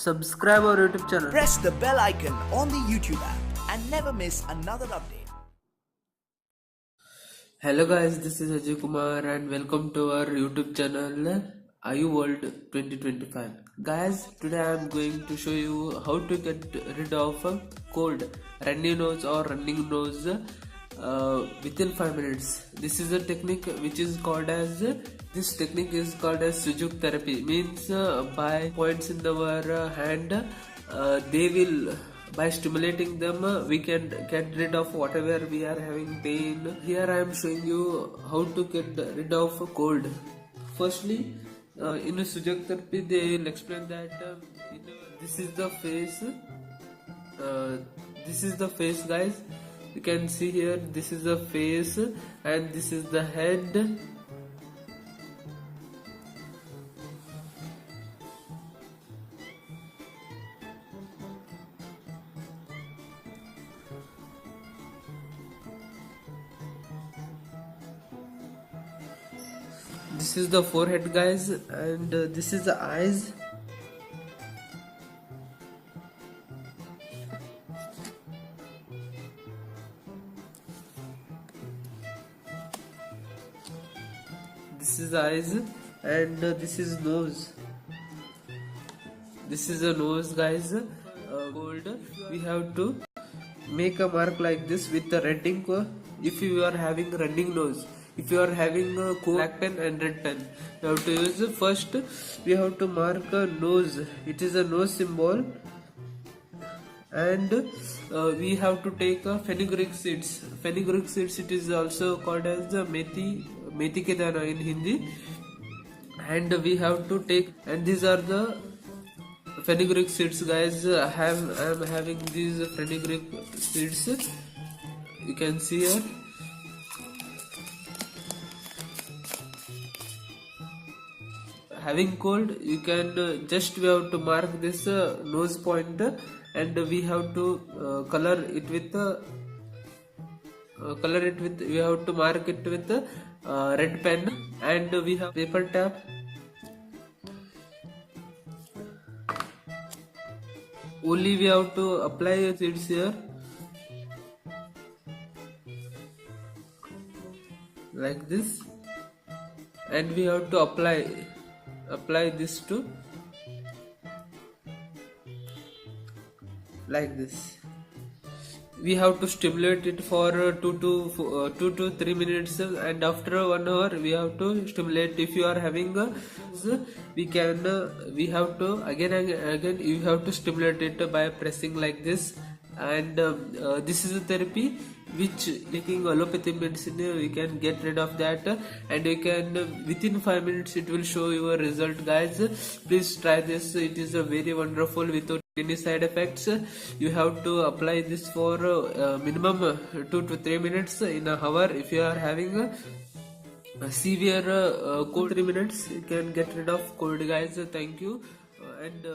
subscribe our YouTube channel. Press the bell icon on the YouTube app and never miss another update. Hello guys, this is Ajay Kumar and welcome to our YouTube channel IU World 2025. Guys, today I am going to show you how to get rid of a cold, runny nose or running nose within 5 minutes. This is a technique which is called as Sujuk therapy. Means by points in our hand, they will, by stimulating them, we can get rid of whatever we are having pain. Here I am showing you how to get rid of a cold. Firstly, in a Sujuk therapy they will explain that this is the face. This is the face, guys. You can see here, this is the face and this is the head. This is the forehead, guys, and this is the eyes. This is the eyes, and this is nose. This is the nose, guys. Cold. We have to make a mark like this with the red ink. If you are having running nose, if you are having a black pen and red pen, you have to use first. We have to mark a nose. It is a nose symbol, and we have to take fenugreek seeds. Fenugreek seeds, it is also called as the methi ke dana in Hindi, and we have to take. And these are the fenugreek seeds, guys. I am having these fenugreek seeds. You can see here. Having cold, you can we have to mark this nose point, and we have to color it with we have to mark it with red pen, and we have paper tap. Only we have to apply seeds here like this, and we have to apply this to like this. We have to stimulate it for 2 to 3 minutes, and after 1 hour we have to stimulate. If you are having we have to again you have to stimulate it by pressing like this. And this is a therapy which, taking allopathy medicine, we can get rid of that, and you can within 5 minutes it will show you a result, guys. Please try this. It is a very wonderful without any side effects. You have to apply this for minimum 2 to 3 minutes in an hour. If you are having a severe cold, 3 minutes you can get rid of cold, guys. Thank you, and